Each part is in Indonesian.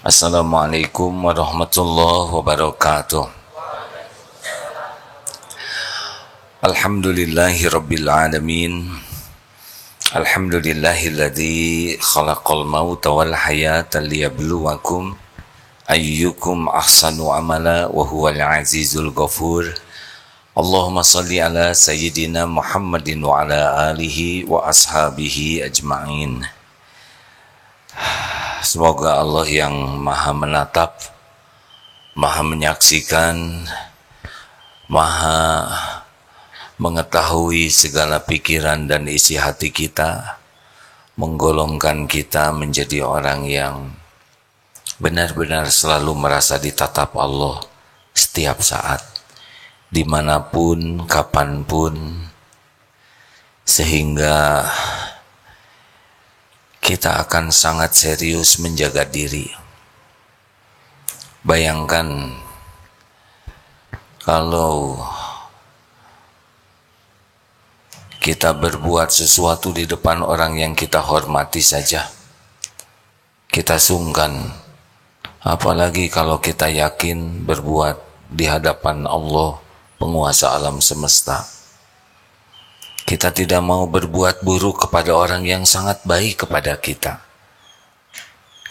Assalamualaikum warahmatullahi wabarakatuh. Alhamdulillahi rabbil alamin. Alhamdulillahilladzi khalaqal mauta wal hayata liyabluwakum ayyukum ahsanu amala wa huwal azizul ghafur. Allahumma salli ala sayyidina Muhammadin wa ala alihi wa ashabihi ajma'in. Semoga Allah yang maha menatap, maha menyaksikan, maha mengetahui segala pikiran dan isi hati kita, menggolongkan kita menjadi orang yang benar-benar selalu merasa ditatap Allah setiap saat, dimanapun, kapanpun, sehingga kita akan sangat serius menjaga diri. Bayangkan kalau kita berbuat sesuatu di depan orang yang kita hormati saja, kita sungkan. Apalagi kalau kita yakin berbuat di hadapan Allah, penguasa alam semesta. Kita tidak mau berbuat buruk kepada orang yang sangat baik kepada kita.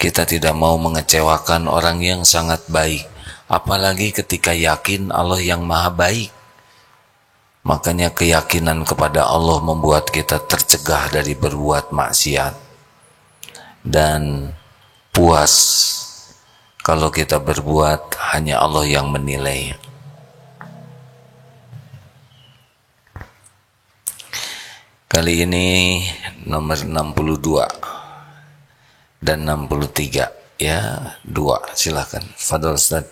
Kita tidak mau mengecewakan orang yang sangat baik, apalagi ketika yakin Allah yang maha baik. Makanya keyakinan kepada Allah membuat kita tercegah dari berbuat maksiat dan puas kalau kita berbuat hanya Allah yang menilai. Kali ini nomor 62 dan 63 ya, 2. Silakan. Fadhil Ustaz.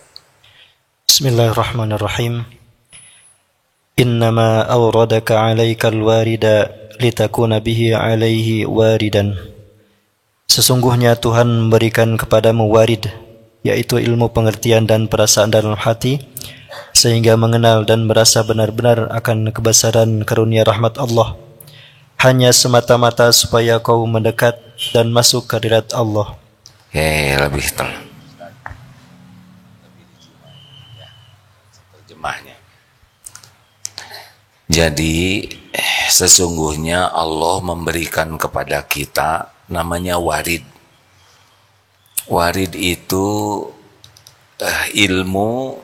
Bismillahirrahmanirrahim. Innama awradaka alaikal warida litakuna bihi alaihi waridan. Sesungguhnya Tuhan memberikan kepadamu warid, yaitu ilmu pengertian dan perasaan dalam hati, sehingga mengenal dan merasa benar-benar akan kebesaran karunia rahmat Allah, hanya semata-mata supaya kau mendekat dan masuk ke hadirat Allah. Lebih tenang. Terjemahnya. Jadi sesungguhnya Allah memberikan kepada kita namanya warid. Warid itu ilmu,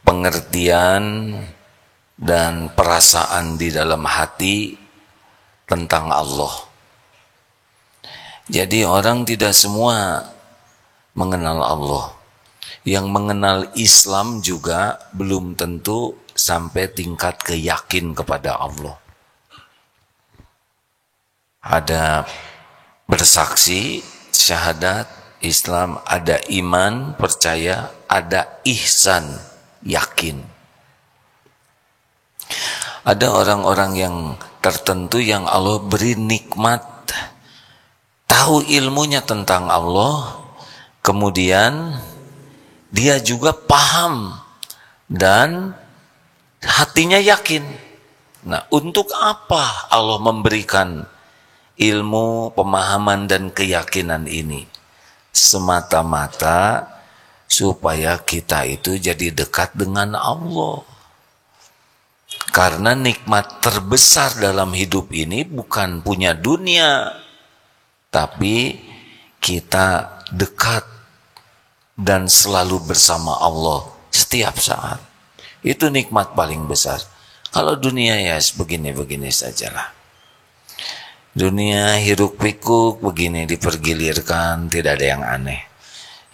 pengertian, dan perasaan di dalam hati tentang Allah. Jadi orang tidak semua mengenal Allah. Yang mengenal Islam juga belum tentu sampai tingkat keyakin kepada Allah. Ada bersaksi, syahadat, Islam, ada iman, percaya, ada ihsan, yakin. Ada orang-orang yang tertentu yang Allah beri nikmat, tahu ilmunya tentang Allah, kemudian dia juga paham dan hatinya yakin. Nah, untuk apa Allah memberikan ilmu, pemahaman, dan keyakinan ini? Semata-mata supaya kita itu jadi dekat dengan Allah. Karena nikmat terbesar dalam hidup ini bukan punya dunia, tapi kita dekat dan selalu bersama Allah setiap saat. Itu nikmat paling besar. Kalau dunia ya begini-begini sajalah. Dunia hiruk pikuk begini, dipergilirkan, tidak ada yang aneh.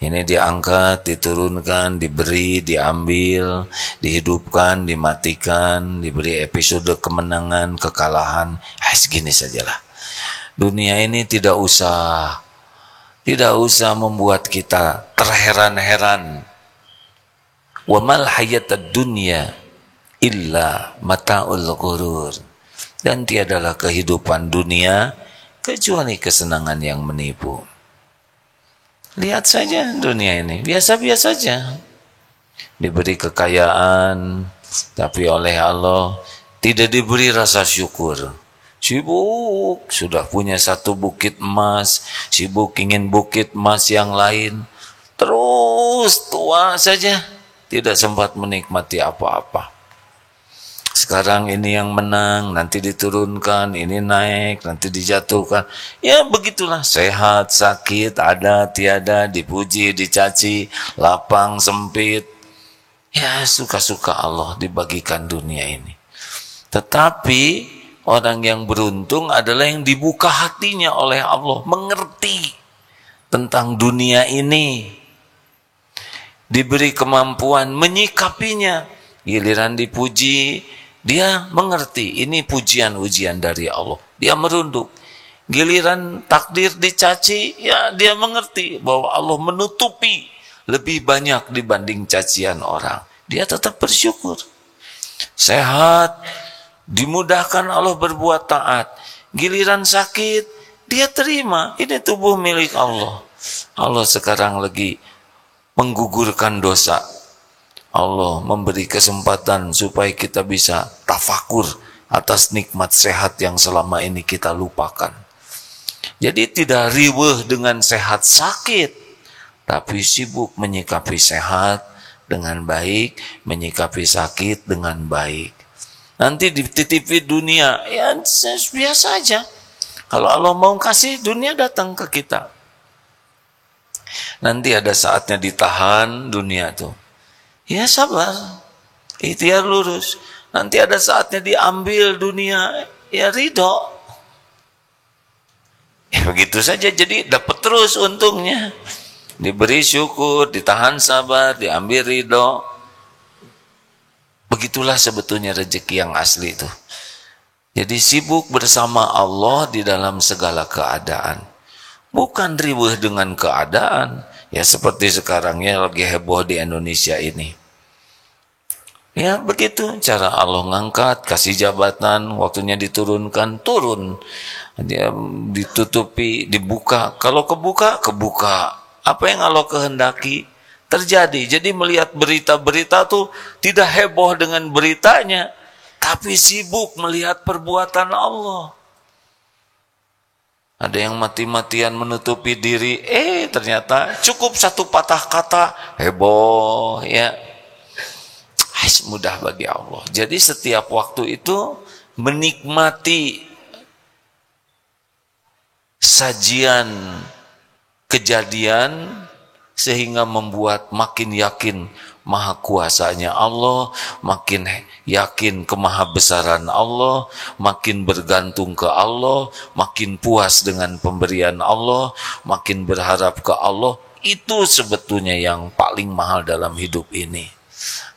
Ini diangkat, diturunkan, diberi, diambil, dihidupkan, dimatikan, diberi episode kemenangan, kekalahan. Segini sajalah. Dunia ini tidak usah membuat kita terheran-heran. Wa mal hayatad dunya illa mata'ul ghurur. Dan tiadalah kehidupan dunia kecuali kesenangan yang menipu. Lihat saja dunia ini, biasa-biasa saja. Diberi kekayaan, tapi oleh Allah tidak diberi rasa syukur. Sibuk, sudah punya satu bukit emas, sibuk ingin bukit emas yang lain. Terus tua saja, tidak sempat menikmati apa-apa. Sekarang ini yang menang, nanti diturunkan, ini naik, nanti dijatuhkan. Ya begitulah, sehat, sakit, ada, tiada, dipuji, dicaci, lapang, sempit. Ya suka-suka Allah dibagikan dunia ini. Tetapi orang yang beruntung adalah yang dibuka hatinya oleh Allah, mengerti tentang dunia ini, diberi kemampuan menyikapinya. Giliran dipuji, dia mengerti ini pujian ujian dari Allah, dia merunduk. Giliran takdir dicaci, ya dia mengerti bahwa Allah menutupi lebih banyak dibanding cacian orang, dia tetap bersyukur. Sehat, dimudahkan Allah berbuat taat. Giliran sakit, dia terima, ini tubuh milik Allah. Allah sekarang lagi menggugurkan dosa. Allah memberi kesempatan supaya kita bisa tafakur atas nikmat sehat yang selama ini kita lupakan. Jadi tidak riweuh dengan sehat sakit, tapi sibuk menyikapi sehat dengan baik, menyikapi sakit dengan baik. Nanti dititipi dunia, ya biasa aja. Kalau Allah mau kasih, dunia datang ke kita. Nanti ada saatnya ditahan dunia tuh. Ya sabar, ikhtiar lurus. Nanti ada saatnya diambil dunia, ya ridho. Ya begitu saja, jadi dapat terus untungnya. Diberi syukur, ditahan sabar, diambil ridho. Begitulah sebetulnya rezeki yang asli itu. Jadi sibuk bersama Allah di dalam segala keadaan. Bukan riweuh dengan keadaan. Ya seperti sekarangnya lagi heboh di Indonesia ini. Ya begitu cara Allah ngangkat, kasih jabatan, waktunya diturunkan, turun. Dia ditutupi, dibuka. Kalau kebuka, kebuka. Apa yang Allah kehendaki terjadi. Jadi melihat berita-berita tuh tidak heboh dengan beritanya, tapi sibuk melihat perbuatan Allah. Ada yang mati-matian menutupi diri, ternyata cukup satu patah kata heboh, ya. Mudah bagi Allah. Jadi setiap waktu itu menikmati sajian kejadian sehingga membuat makin yakin maha kuasanya Allah, makin yakin kemahabesaran Allah, makin bergantung ke Allah, makin puas dengan pemberian Allah, makin berharap ke Allah. Itu sebetulnya yang paling mahal dalam hidup ini.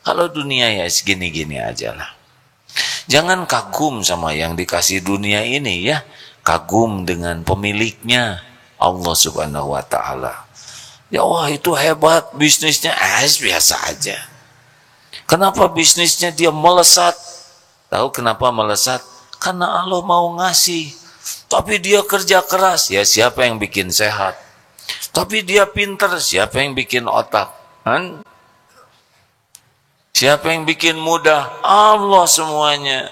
Kalau dunia ya segini-gini aja lah. Jangan kagum sama yang dikasih dunia ini ya. Kagum dengan pemiliknya, Allah subhanahu wa ta'ala. Ya wah itu hebat bisnisnya, biasa aja. Kenapa bisnisnya dia melesat? Tahu kenapa melesat? Karena Allah mau ngasih. Tapi dia kerja keras, ya siapa yang bikin sehat? Tapi dia pintar, siapa yang bikin otak? Kan? Siapa yang bikin mudah? Allah semuanya.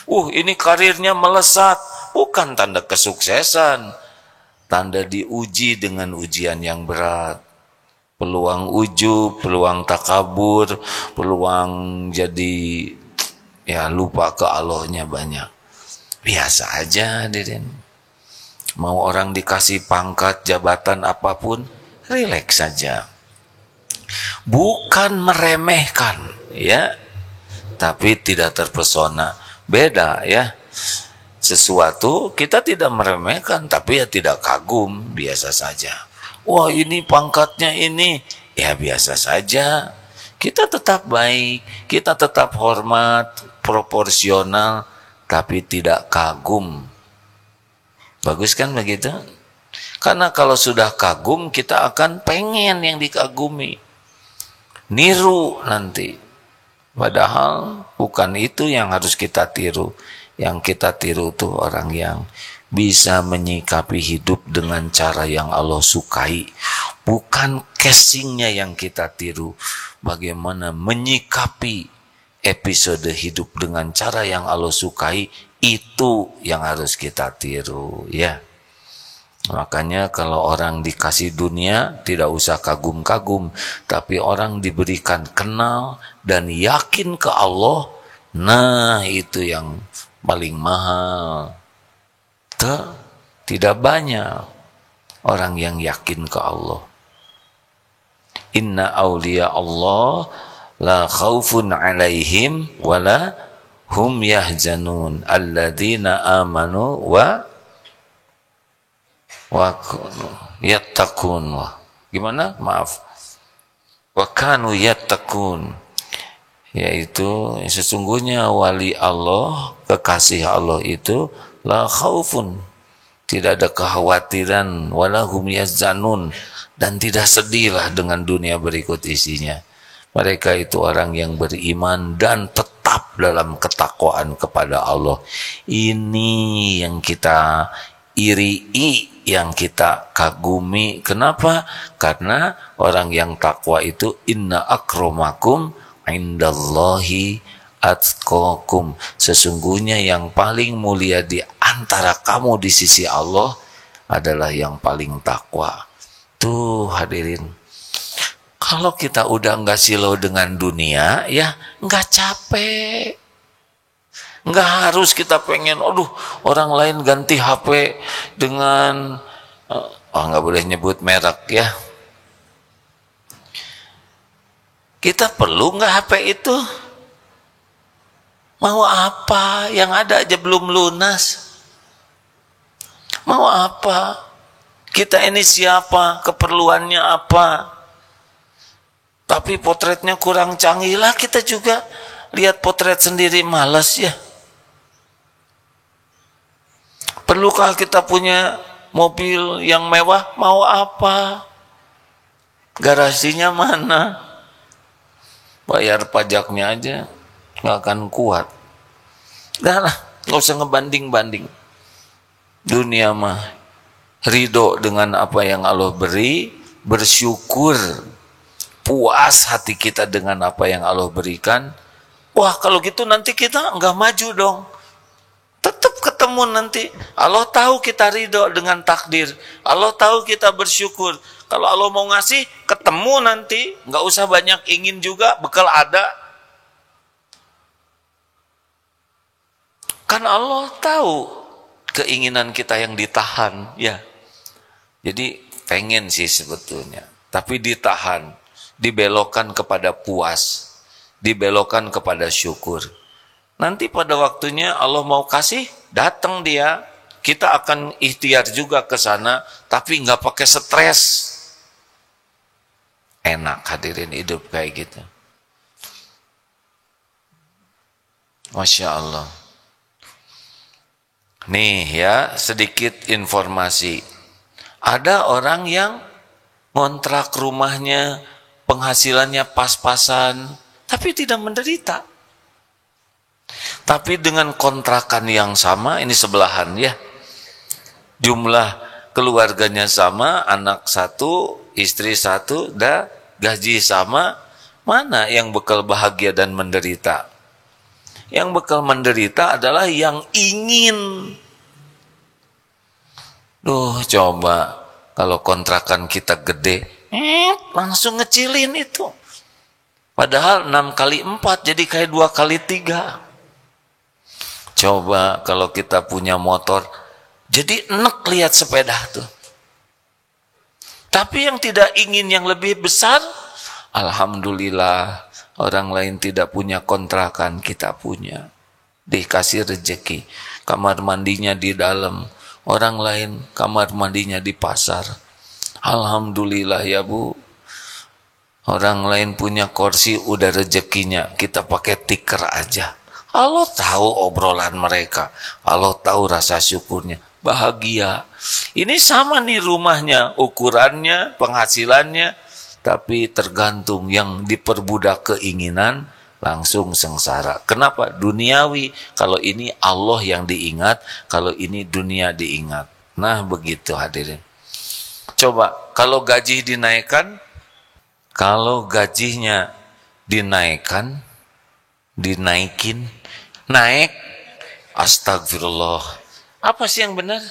Ini karirnya melesat. Bukan tanda kesuksesan. Tanda diuji dengan ujian yang berat. Peluang ujub, peluang takabur, peluang jadi ya lupa ke Allahnya banyak. Biasa aja, Deden. Mau orang dikasih pangkat, jabatan apapun, rileks saja. Bukan meremehkan, ya, tapi tidak terpesona. Beda, ya. Sesuatu kita tidak meremehkan, tapi ya tidak kagum, biasa saja. Wah ini pangkatnya ini, ya biasa saja. Kita tetap baik, kita tetap hormat, proporsional, tapi tidak kagum. Bagus kan begitu? Karena kalau sudah kagum, kita akan pengen yang dikagumi. Niru nanti. Padahal bukan itu yang harus kita tiru. Yang kita tiru tuh orang yang bisa menyikapi hidup dengan cara yang Allah sukai. Bukan casingnya yang kita tiru. Bagaimana menyikapi episode hidup dengan cara yang Allah sukai, itu yang harus kita tiru ya. Makanya kalau orang dikasih dunia tidak usah kagum-kagum, tapi orang diberikan kenal dan yakin ke Allah, nah itu yang paling mahal. Tidak banyak orang yang yakin ke Allah. Inna awliya Allah la khaufun alaihim wala hum yahzanun alladzina amanu wa yattaqun. Gimana? Maaf. Wa kanu yattaqun. Yaitu sesungguhnya wali Allah, kekasih Allah itu la khaufun, tidak ada kekhawatiran, wala hum yahzanun, dan tidak sedihlah dengan dunia berikut isinya. Mereka itu orang yang beriman dan tetap dalam ketakwaan kepada Allah. Ini yang kita iri, yang kita kagumi. Kenapa? Karena orang yang takwa itu inna akramakum indallahi atqakum. Sesungguhnya yang paling mulia di antara kamu di sisi Allah adalah yang paling takwa. Tuh hadirin, kalau kita udah nggak silau dengan dunia, ya nggak capek. Nggak harus kita pengen, aduh orang lain ganti HP dengan, nggak boleh nyebut merek ya. Kita perlu nggak HP itu? Mau apa? Yang ada aja belum lunas. Mau apa? Kita ini siapa? Keperluannya apa? Tapi potretnya kurang canggih lah, kita juga lihat potret sendiri malas ya. Perlukah kita punya mobil yang mewah? Mau apa? Garasinya mana? Bayar pajaknya aja nggak akan kuat. Dah lah, nggak usah ngebanding-banding. Dunia mah ridho dengan apa yang Allah beri, bersyukur, puas hati kita dengan apa yang Allah berikan. Wah kalau gitu nanti kita nggak maju dong. Tetap ketemu nanti. Allah tahu kita ridho dengan takdir. Allah tahu kita bersyukur. Kalau Allah mau ngasih, ketemu nanti. Nggak usah banyak ingin juga, bekal ada. Kan Allah tahu keinginan kita yang ditahan, ya. Jadi pengen sih sebetulnya, tapi ditahan, dibelokkan kepada puas, dibelokkan kepada syukur. Nanti pada waktunya Allah mau kasih, datang dia, kita akan ikhtiar juga ke sana, tapi nggak pakai stres. Enak hadirin hidup kayak gitu. Masya Allah. Nih ya, sedikit informasi. Ada orang yang ngontrak rumahnya, penghasilannya pas-pasan, tapi tidak menderita. Tapi dengan kontrakan yang sama, ini sebelahan ya. Jumlah keluarganya sama, anak satu, istri satu, dah gaji sama, mana yang bekal bahagia dan menderita? Yang bekal menderita adalah yang ingin. Duh, coba kalau kontrakan kita gede, langsung ngecilin itu. Padahal 6 kali 4 jadi kayak 2 kali 3. Coba kalau kita punya motor, jadi enak lihat sepeda tuh. Tapi yang tidak ingin yang lebih besar, alhamdulillah orang lain tidak punya kontrakan, kita punya. Dikasih rezeki, kamar mandinya di dalam, orang lain kamar mandinya di pasar. Alhamdulillah ya Bu. Orang lain punya kursi, udah rezekinya, kita pakai tikar aja. Allah tahu obrolan mereka, Allah tahu rasa syukurnya, bahagia. Ini sama nih rumahnya, ukurannya, penghasilannya, tapi tergantung yang diperbudak keinginan, langsung sengsara. Kenapa? Duniawi. Kalau ini Allah yang diingat, kalau ini dunia diingat. Nah begitu hadirin. Coba kalau gaji dinaikkan, kalau gajinya dinaikkan, dinaikin, naik, astagfirullah. Apa sih yang benar?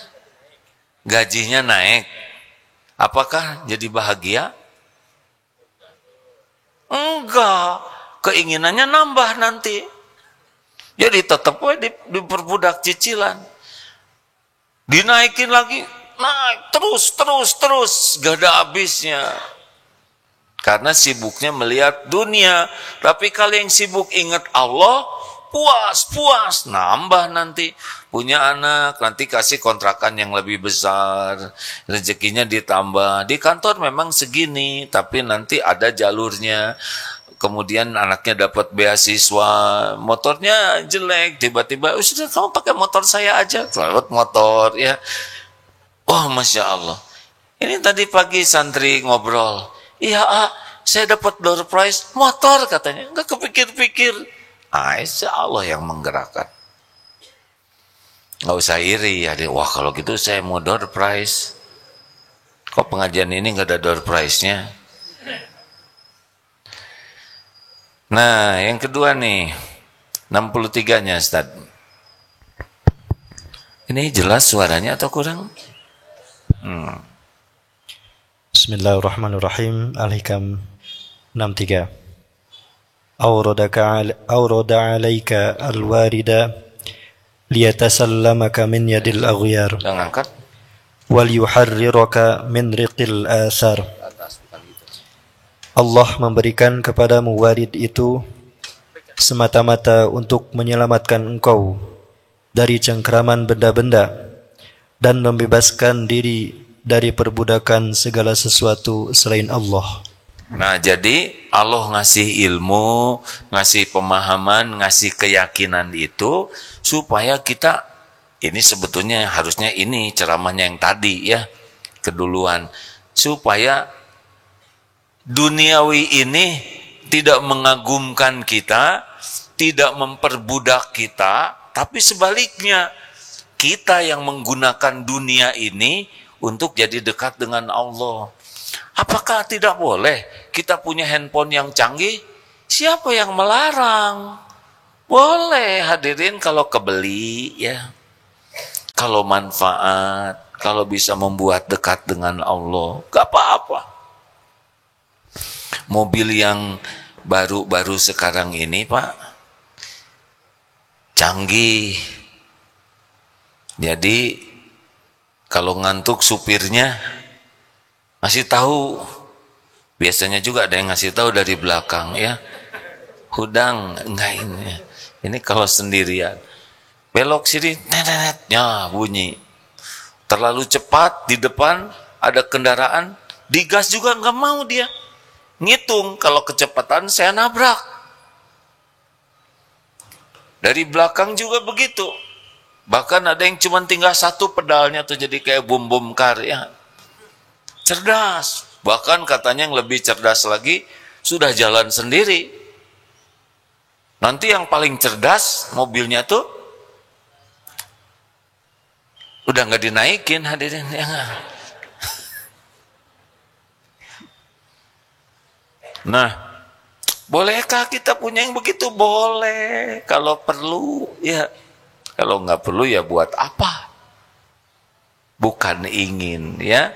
Gajinya naik, apakah jadi bahagia? Enggak, keinginannya nambah nanti. Jadi tetap diperbudak cicilan, dinaikin lagi, naik terus, gak ada habisnya. Karena sibuknya melihat dunia. Tapi kalau yang sibuk ingat Allah, puas, nambah nanti. Punya anak, nanti kasih kontrakan yang lebih besar, rezekinya ditambah. Di kantor memang segini, tapi nanti ada jalurnya. Kemudian anaknya dapat beasiswa, motornya jelek, tiba-tiba, sudah kamu pakai motor saya aja, lewat motor ya. Oh, Masya Allah. Ini tadi pagi santri ngobrol, iya saya dapat door prize motor katanya, nggak kepikir-pikir. Insya Allah yang menggerakkan. Nggak usah iri ya, wah kalau gitu saya mau door prize. Kok pengajian ini nggak ada door prize-nya? Nah, yang kedua nih, 63-nya Ustaz. Ini jelas suaranya atau kurang? Bismillahirrahmanirrahim. Al-Hikam 63. Awrada alaika al-warida liyatasallamaka min yadil aghyar. Udah ngangkat? Wal yuharriraka min riqil athar. Allah memberikan kepadamu warid itu semata-mata untuk menyelamatkan engkau dari cengkraman benda-benda dan membebaskan diri dari perbudakan segala sesuatu selain Allah. Nah, jadi Allah ngasih ilmu, ngasih pemahaman, ngasih keyakinan itu supaya kita, ini sebetulnya harusnya ini ceramahnya yang tadi ya, keduluan, supaya duniawi ini tidak mengagumkan kita, tidak memperbudak kita, tapi sebaliknya kita yang menggunakan dunia ini untuk jadi dekat dengan Allah. Apakah tidak boleh kita punya handphone yang canggih? Siapa yang melarang? Boleh hadirin kalau kebeli ya. Kalau manfaat, kalau bisa membuat dekat dengan Allah, gak apa-apa. Mobil yang baru-baru sekarang ini Pak, canggih. Jadi kalau ngantuk supirnya ngasih tahu. Biasanya juga ada yang ngasih tahu dari belakang ya. Hudang, enggak ini. Ini kalau sendirian. Belok sini, netnya bunyi. Terlalu cepat di depan ada kendaraan, digas juga enggak mau dia. Ngitung kalau kecepatan saya nabrak. Dari belakang juga begitu. Bahkan ada yang cuma tinggal satu pedalnya tuh jadi kayak bom kar ya. Cerdas. Bahkan katanya yang lebih cerdas lagi sudah jalan sendiri. Nanti yang paling cerdas mobilnya tuh udah nggak dinaikin hadirin ya. Nah, bolehkah kita punya yang begitu? Boleh, kalau perlu ya. Kalau nggak perlu ya buat apa? Bukan ingin ya.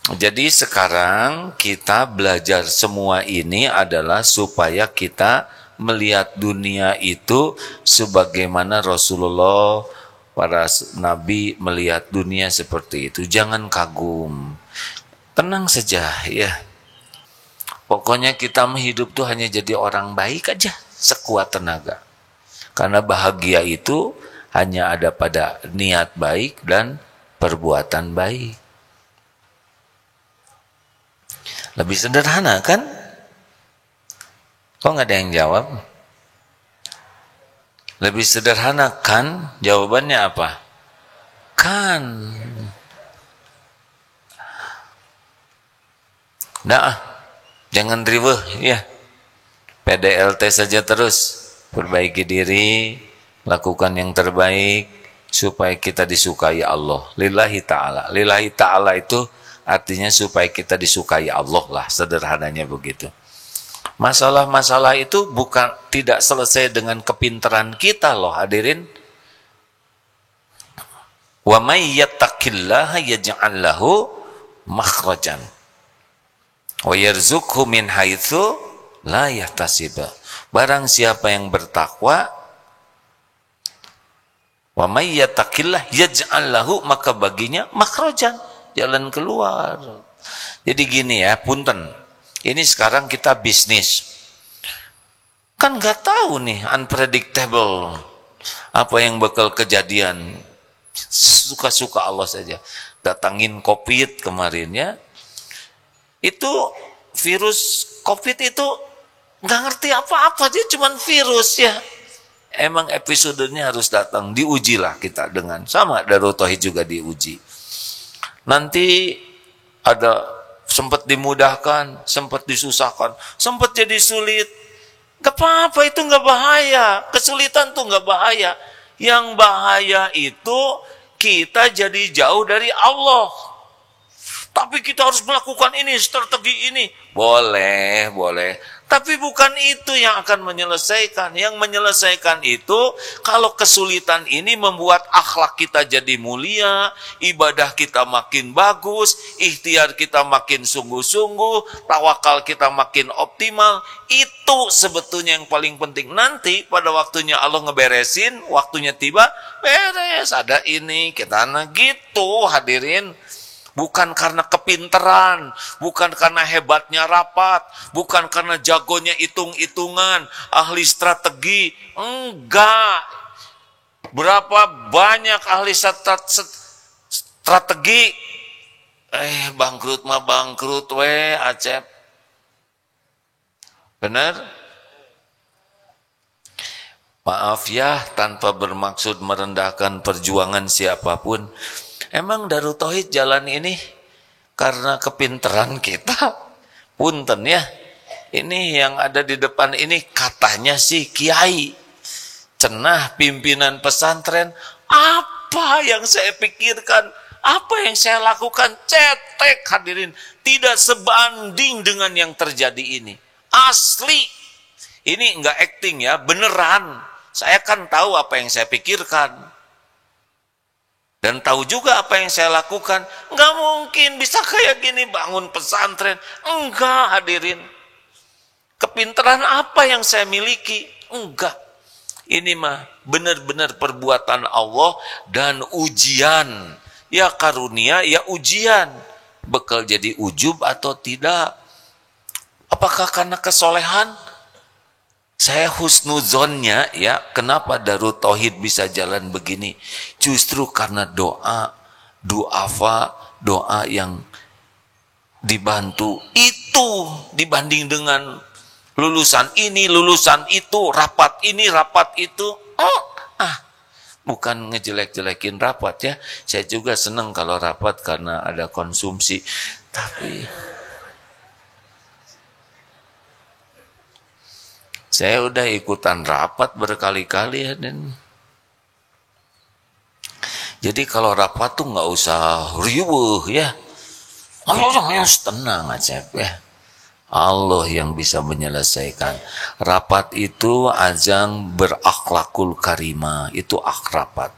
Jadi sekarang kita belajar semua ini adalah supaya kita melihat dunia itu sebagaimana Rasulullah, para nabi melihat dunia seperti itu. Jangan kagum. Tenang saja ya. Pokoknya kita hidup tuh hanya jadi orang baik aja, sekuat tenaga. Karena bahagia itu hanya ada pada niat baik dan perbuatan baik. Lebih sederhana kan? Kok nggak ada yang jawab? Lebih sederhana kan? Jawabannya apa? Kan. Nah, jangan riweuh ya. PDLT saja terus. Perbaiki diri, lakukan yang terbaik supaya kita disukai Allah. Lillahi ta'ala. Lillahi ta'ala itu artinya supaya kita disukai Allah lah, sederhananya begitu. Masalah-masalah itu bukan tidak selesai dengan kepintaran kita loh hadirin. Wa may yattaqillaha yaj'al lahu makhrajan wa yarzuqhu min haitsu la yahtasib. Barang siapa yang bertakwa, wa may yattaqillah yaj'al lahu, maka baginya makhrajan, jalan keluar. Jadi gini ya, punten. Ini sekarang kita bisnis. Kan nggak tahu nih, unpredictable. Apa yang bakal kejadian. Suka-suka Allah saja. Datangin COVID kemarin ya. Itu virus COVID itu nggak ngerti apa-apa, dia cuman virus ya. Emang episodenya harus datang, diujilah kita dengan sama. Darut Tauhid juga diuji. Nanti ada sempat dimudahkan, sempat disusahkan, sempat jadi sulit. Gak apa-apa, itu gak bahaya. Kesulitan tuh gak bahaya. Yang bahaya itu kita jadi jauh dari Allah. Tapi kita harus melakukan ini, strategi ini. Boleh, boleh. Tapi bukan itu yang akan menyelesaikan. Yang menyelesaikan itu, kalau kesulitan ini membuat akhlak kita jadi mulia, ibadah kita makin bagus, ikhtiar kita makin sungguh-sungguh, tawakal kita makin optimal. Itu sebetulnya yang paling penting. Nanti pada waktunya Allah ngeberesin, waktunya tiba, beres. Ada ini, kita gitu hadirin. Bukan karena kepinteran, bukan karena hebatnya rapat, bukan karena jagonya hitung-hitungan, ahli strategi. Enggak. Berapa banyak ahli strategi. Bangkrut mah bangkrut we, Acep. Benar? Maaf ya, tanpa bermaksud merendahkan perjuangan siapapun. Emang Darut Tauhid jalan ini karena kepinteran kita. Punten ya. Ini yang ada di depan ini katanya sih kiai. Cenah pimpinan pesantren. Apa yang saya pikirkan? Apa yang saya lakukan? Cetek hadirin. Tidak sebanding dengan yang terjadi ini. Asli. Ini enggak acting ya. Beneran. Saya kan tahu apa yang saya pikirkan. Dan tahu juga apa yang saya lakukan. Enggak mungkin bisa kayak gini bangun pesantren. Enggak hadirin. Kepintaran apa yang saya miliki? Enggak. Ini mah benar-benar perbuatan Allah dan ujian. Ya karunia, ya ujian. Bekal jadi ujub atau tidak? Apakah karena kesolehan? Saya husnuzonnya ya, kenapa Darut Tauhid bisa jalan begini? Justru karena doa yang dibantu itu dibanding dengan lulusan ini, lulusan itu, rapat ini, rapat itu. Bukan ngejelek-jelekin rapat ya. Saya juga senang kalau rapat karena ada konsumsi. Tapi saya udah ikutan rapat berkali-kali ya, dan jadi kalau rapat tuh nggak usah riuh ya, ayo tenang aja ya. Allah yang bisa menyelesaikan. Rapat itu ajang berakhlakul karimah, itu rapat.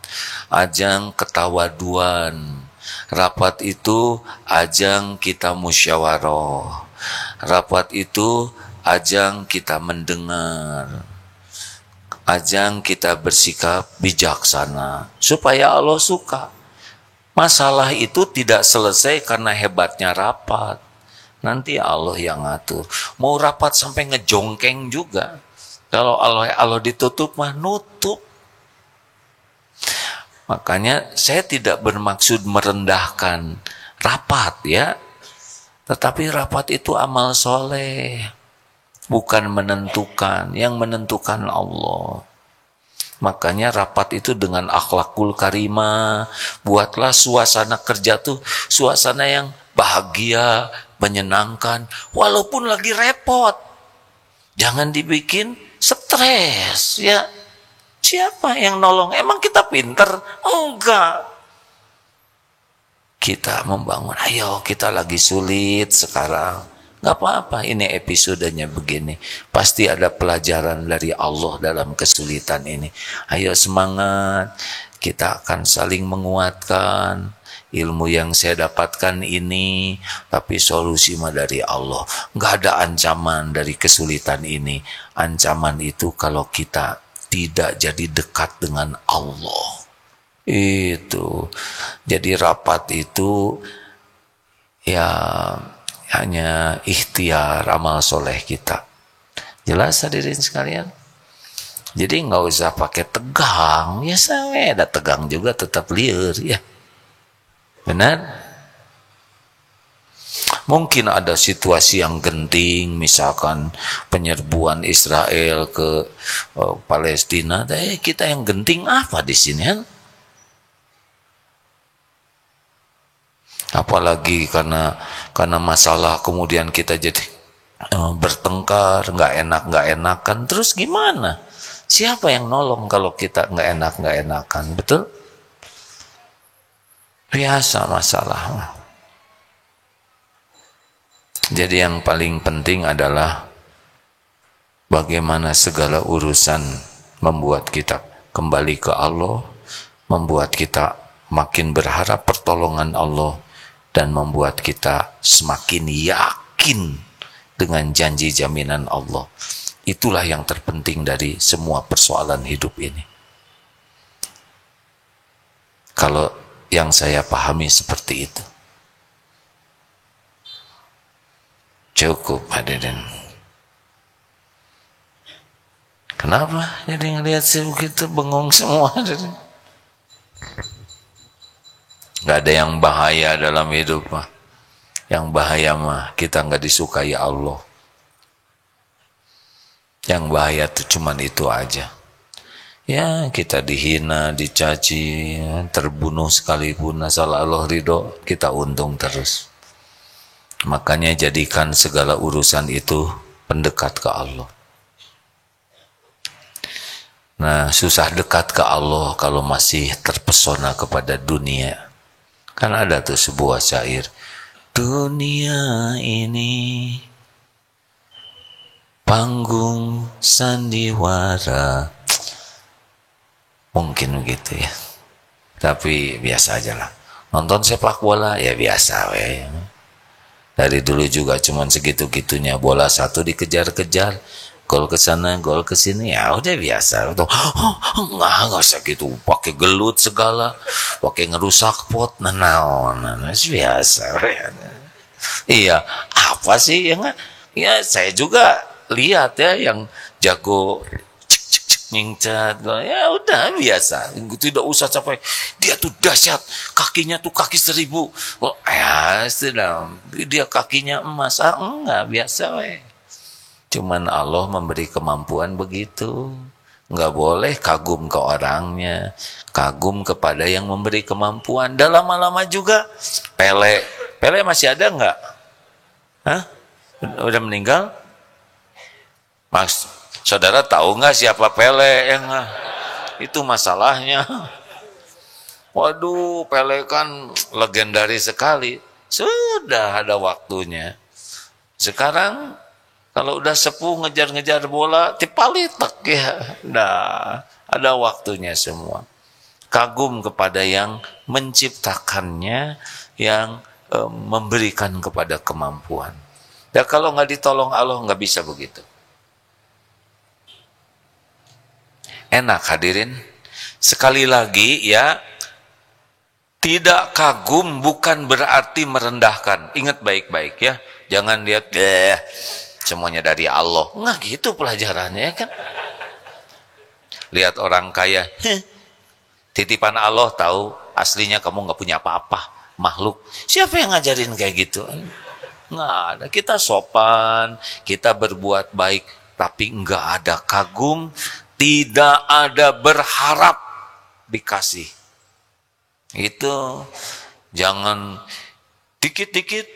Ajang ketawaduan. Rapat itu ajang kita musyawarah. Rapat itu ajang kita mendengar, ajang kita bersikap bijaksana, supaya Allah suka. Masalah itu tidak selesai karena hebatnya rapat. Nanti Allah yang ngatur. Mau rapat sampai ngejongkeng juga. Kalau Allah ditutup mah nutup. Makanya saya tidak bermaksud merendahkan rapat ya. Tetapi rapat itu amal soleh. Bukan menentukan, yang menentukan Allah. Makanya rapat itu dengan akhlakul karimah. Buatlah suasana kerja tuh suasana yang bahagia, menyenangkan, walaupun lagi repot. Jangan dibikin stres ya. Siapa yang nolong? Emang kita pinter? Enggak. Kita membangun, ayo kita lagi sulit sekarang. Nggak apa-apa, ini episodenya begini. Pasti ada pelajaran dari Allah dalam kesulitan ini. Ayo semangat, kita akan saling menguatkan. Ilmu yang saya dapatkan ini, tapi solusi mah dari Allah. Nggak ada ancaman dari kesulitan ini. Ancaman itu kalau kita tidak jadi dekat dengan Allah. Itu. Jadi rapat itu ya hanya ikhtiar amal soleh kita. Jelas hadirin sekalian? Jadi nggak usah pakai tegang. Ya saya ada tegang juga tetap liar ya. Benar? Mungkin ada situasi yang genting, misalkan penyerbuan Israel ke Palestina. Kita yang genting apa di sini kan? Apalagi karena masalah kemudian kita jadi bertengkar, nggak enakan, terus gimana? Siapa yang nolong kalau kita nggak enakan, betul? Biasa masalah. Jadi yang paling penting adalah bagaimana segala urusan membuat kita kembali ke Allah, membuat kita makin berharap pertolongan Allah, dan membuat kita semakin yakin dengan janji jaminan Allah. Itulah yang terpenting dari semua persoalan hidup ini. Kalau yang saya pahami seperti itu. Cukup hadirin. Kenapa? Jadi ngelihat sih begitu bengong semua. Gak ada yang bahaya dalam hidup mah. Yang bahaya mah kita nggak disukai Allah. Yang bahaya tuh cuman itu aja. Ya kita dihina, dicaci, terbunuh sekalipun asal Allah ridho, kita untung terus. Makanya jadikan segala urusan itu pendekat ke Allah. Nah, susah dekat ke Allah kalau masih terpesona kepada dunia. Kan ada tuh sebuah syair. Dunia ini panggung sandiwara. Mungkin begitu ya. Tapi biasa aja lah. Nonton sepak bola ya biasa we. Dari dulu juga cuman segitu-gitunya, bola satu dikejar-kejar, gol ke sana, gol ke sini, ya udah biasa. Nggak usah gitu, pakai gelut segala, pakai ngerusak pot, biasa. Iya, apa sih yang? Ya saya juga lihat ya yang jago nyingcat, ya udah biasa, tidak usah sampai dia tuh dahsyat, kakinya tuh kaki 1000, ya sudah, dia kakinya emas, enggak biasa we. Cuman Allah memberi kemampuan begitu, nggak boleh kagum ke orangnya, kagum kepada yang memberi kemampuan. Dan lama-lama juga Pele masih ada nggak? Hah? Udah meninggal? Mas Saudara tahu nggak siapa Pele yang itu masalahnya? Waduh, Pele kan legendaris sekali. Sudah ada waktunya. Sekarang kalau udah sepuh ngejar-ngejar bola, tipalitek ya. Nah, ada waktunya semua. Kagum kepada yang menciptakannya, yang memberikan kepada kemampuan. Dan kalau nggak ditolong Allah nggak bisa begitu. Enak hadirin. Sekali lagi ya, tidak kagum bukan berarti merendahkan. Ingat baik-baik ya. Jangan lihat semuanya dari Allah. Nggak gitu pelajarannya kan. Lihat orang kaya, titipan Allah, tahu aslinya kamu nggak punya apa-apa, makhluk. Siapa yang ngajarin kayak gitu? Nggak ada. Kita sopan, kita berbuat baik, tapi nggak ada kagum. Tidak ada berharap dikasih. Itu jangan dikit-dikit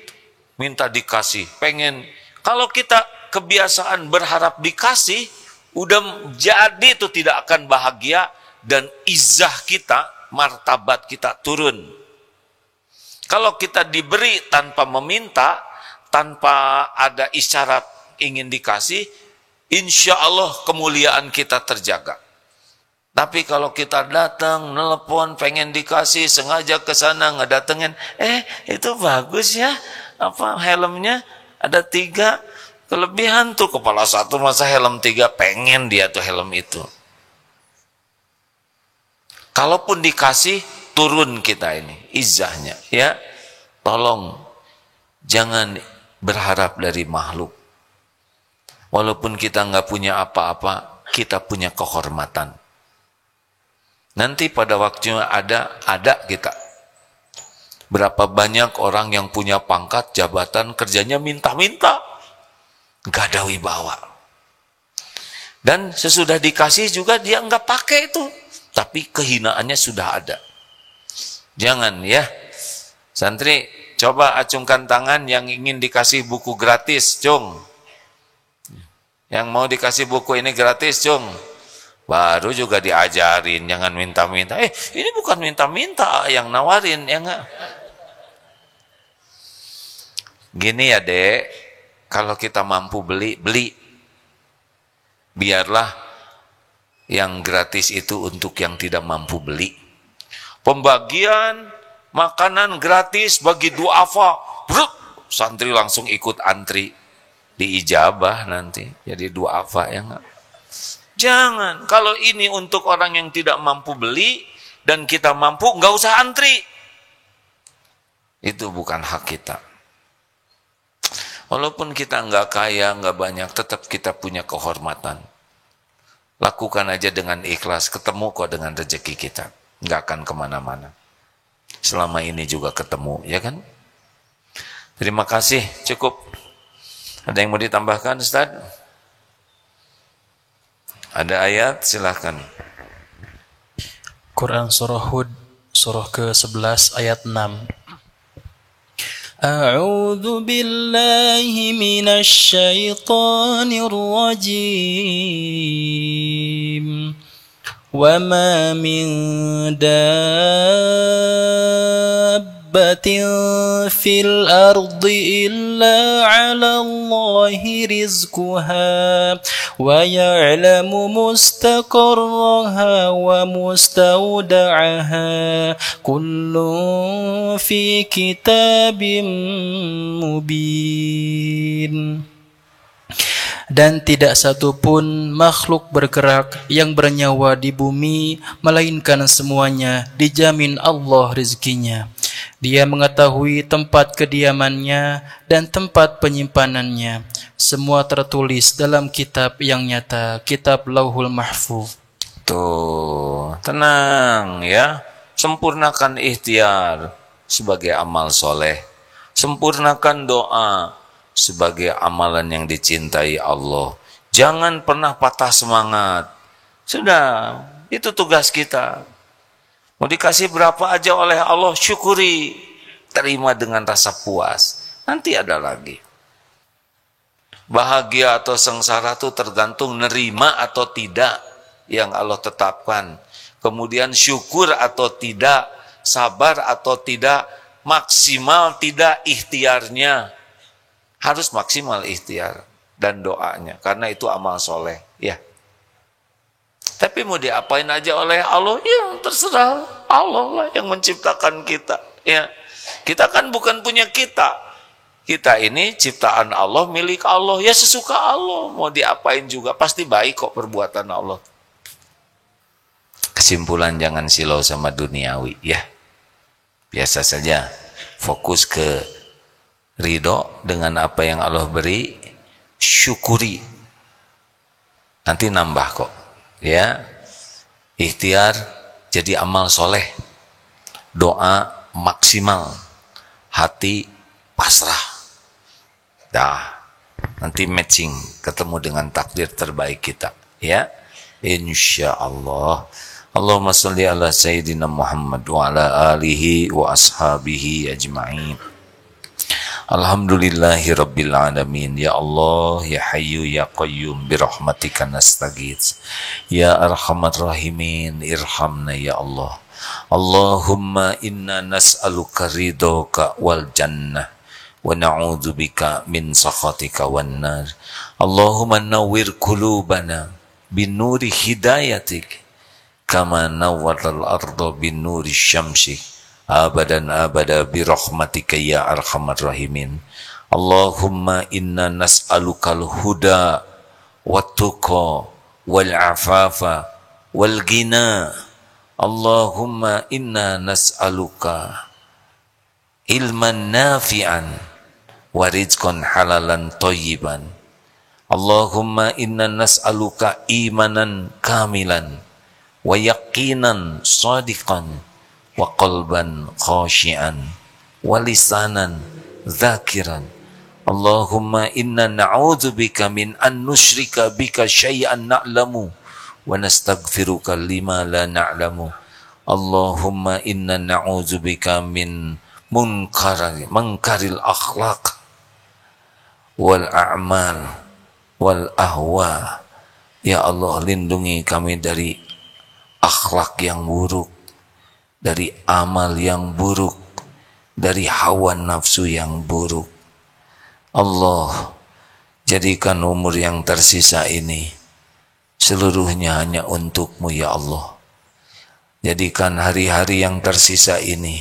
minta dikasih. Pengen, kalau kita kebiasaan berharap dikasih, udah jadi itu tidak akan bahagia dan izzah kita, martabat kita turun. Kalau kita diberi tanpa meminta, tanpa ada isyarat ingin dikasih, insya Allah kemuliaan kita terjaga. Tapi kalau kita datang, nelpon, pengen dikasih, sengaja ke sana, ngedatengin, itu bagus ya, helmnya ada 3, kelebihan tuh, kepala 1 masa helm 3, pengen dia tuh helm itu. Kalaupun dikasih, turun kita ini, izahnya, ya. Tolong, jangan berharap dari makhluk. Walaupun kita nggak punya apa-apa, kita punya kehormatan. Nanti pada waktunya ada kita. Berapa banyak orang yang punya pangkat, jabatan, kerjanya minta-minta. Nggak ada wibawa. Dan sesudah dikasih juga dia nggak pakai itu. Tapi kehinaannya sudah ada. Jangan ya. Santri, coba acungkan tangan yang ingin dikasih buku gratis, cung. Yang mau dikasih buku ini gratis, cung. Baru juga diajarin, jangan minta-minta. Ini bukan minta-minta, yang nawarin, ya enggak? Gini ya, Dek. Kalau kita mampu beli. Biarlah yang gratis itu untuk yang tidak mampu beli. Pembagian makanan gratis bagi duafa, santri langsung ikut antri, diijabah nanti jadi duafa, ya enggak? Jangan, kalau ini untuk orang yang tidak mampu beli dan kita mampu, enggak usah antri. Itu bukan hak kita. Walaupun kita enggak kaya, enggak banyak, tetap kita punya kehormatan. Lakukan aja dengan ikhlas, ketemu kok dengan rezeki kita, enggak akan kemana-mana. Selama ini juga ketemu, ya kan? Terima kasih, cukup. Ada yang mau ditambahkan, Ustaz? Ada ayat, silahkan. Quran Surah Hud, surah ke-11 ayat 6. A'udzu billahi minasy syaithanir rajim. وما من دابة في الأرض إلا على الله رزقها ويعلم مستقرها ومستودعها كل في كتاب مبين. Dan tidak satupun makhluk bergerak yang bernyawa di bumi, melainkan semuanya dijamin Allah rezekinya. Dia mengetahui tempat kediamannya dan tempat penyimpanannya. Semua tertulis dalam kitab yang nyata, kitab Lauhul Mahfuz. Tuh, tenang ya. Sempurnakan ikhtiar sebagai amal soleh. Sempurnakan doa sebagai amalan yang dicintai Allah. Jangan pernah patah semangat. Sudah, itu tugas kita. Mau dikasih berapa aja oleh Allah, syukuri. Terima dengan rasa puas. Nanti ada lagi. Bahagia atau sengsara itu tergantung nerima atau tidak yang Allah tetapkan. Kemudian syukur atau tidak, sabar atau tidak, maksimal tidak ikhtiarnya. Harus maksimal ikhtiar dan doanya, karena itu amal soleh, ya. Tapi mau diapain aja oleh Allah, ya terserah Allah lah yang menciptakan kita, ya. Kita kan bukan punya kita. Kita ini ciptaan Allah, milik Allah, ya sesuka Allah. Mau diapain juga, pasti baik kok perbuatan Allah. Kesimpulan, jangan silau sama duniawi, ya. Biasa saja, fokus ke ridho dengan apa yang Allah beri, syukuri. Nanti nambah kok, ya. Ikhtiar jadi amal soleh, doa maksimal, hati pasrah. Dah, nanti matching, ketemu dengan takdir terbaik kita, ya. Insya Allah. Allahumma sholli ala Sayyidina Muhammad wa ala alihi wa ashabihi ajma'in. Alhamdulillahi Rabbil Alamin. Ya Allah, Ya Hayyu Ya Qayyum, birahmatika nastaghits. Ya Arhamar Rahimin, irhamna ya Allah. Allahumma inna nas'aluka ridhoka wal jannah wa na'udzubika min sakhatika wan nar. Allahumma nawwir qulubana bin nuri hidayatik kama nawwaral arda bin nuri syamsi abadan abada bi rahmatika ya arhamar rahimin. Allahumma inna nas'alukal huda wat tuqa wal afafa wal ghina. Allahumma inna nas'aluka ilman nafi'an wa rizqan halalan thayyiban. Allahumma inna nas'aluka imanan kamilan wa yaqinan shadiqan wa qalban khashi'an wa lisanan dzakiran. Allahumma inna na'udzubika min an nusyrika bika syai'an na'lamu wa nastaghfiruka lima la na'lamu. Allahumma inna na'udzubika min munkaril akhlaq wal a'mal wal ahwa. Ya Allah, lindungi kami dari akhlak yang buruk, dari amal yang buruk, dari hawa nafsu yang buruk. Allah, jadikan umur yang tersisa ini seluruhnya hanya untuk-Mu ya Allah. Jadikan hari-hari yang tersisa ini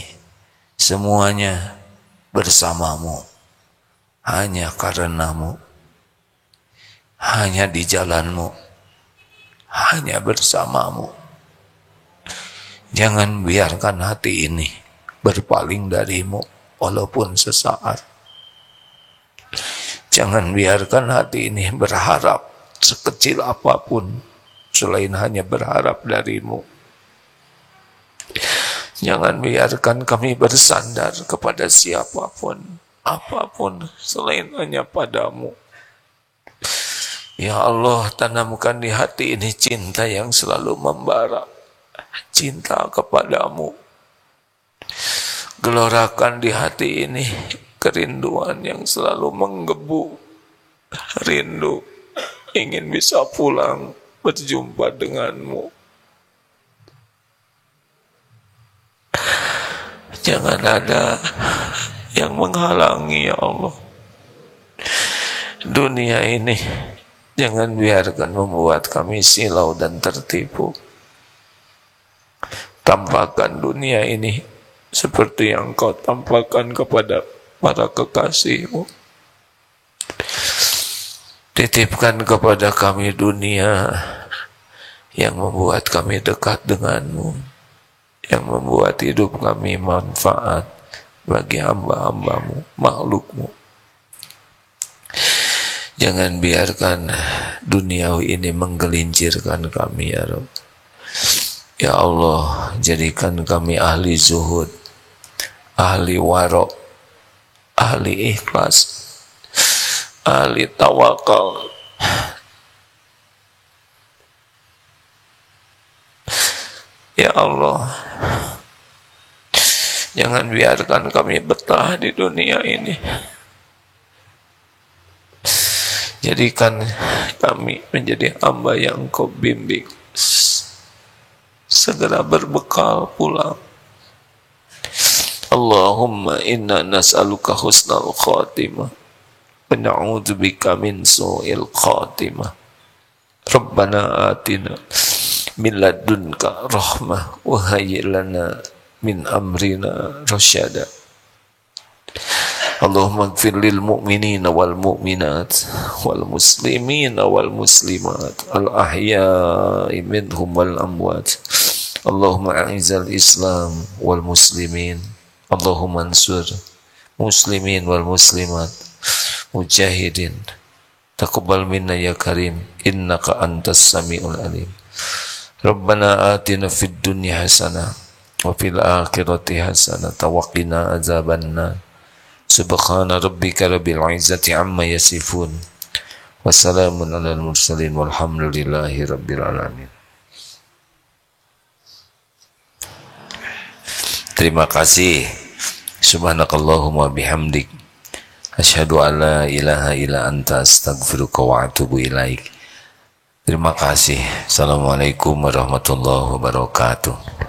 semuanya bersama-Mu, hanya karena-Mu, hanya di jalan-Mu, hanya bersama-Mu. Jangan biarkan hati ini berpaling dari-Mu walaupun sesaat. Jangan biarkan hati ini berharap sekecil apapun selain hanya berharap dari-Mu. Jangan biarkan kami bersandar kepada siapapun, apapun selain hanya pada-Mu. Ya Allah, tanamkan di hati ini cinta yang selalu membara, cinta kepada-Mu. Gelorakan di hati ini kerinduan yang selalu menggebu, rindu ingin bisa pulang berjumpa dengan-Mu. Jangan ada yang menghalangi ya Allah. Dunia ini jangan biarkan membuat kami silau dan tertipu. Tampakkan dunia ini seperti yang Kau tampakkan kepada para kekasih-Mu. Titipkan kepada kami dunia yang membuat kami dekat dengan-Mu, yang membuat hidup kami manfaat bagi hamba-hamba-Mu, makhluk-Mu. Jangan biarkan duniawi ini menggelincirkan kami ya Rabb. Ya Allah, jadikan kami ahli zuhud, ahli warok, ahli ikhlas, ahli tawakal. Ya Allah, jangan biarkan kami betah di dunia ini. Jadikan kami menjadi hamba yang Kau bimbing, segera berbekal pulang. Allahumma inna nas'aluka husnal khatimah wa na'udzubika min su'il khatimah. Rabbana atina min ladunka rahmah wa hayyi' lana min amrina rasyada. Allahumma ighfir lil mu'minina wal mu'minat wal muslimina wal muslimat al ahya'i minhum wal amwat. Allahumma a'izal islam wal muslimin. Allahumma ansur muslimin wal muslimat mujahidin. Taqabbal minna ya karim innaka antas samiul alim. Rabbana atina fid dunya hasanah wa fil akhirati hasanah wa qina azabannar. Subhana rabbika rabbil izzati amma yasifun wa salamun alal mursalin walhamdulillahi rabbil alamin. Terima kasih. Subhanakallahumma bihamdik asyhadu an la ilaha illa anta astaghfiruka wa atubu ilaik. Terima kasih. Assalamualaikum warahmatullahi wabarakatuh.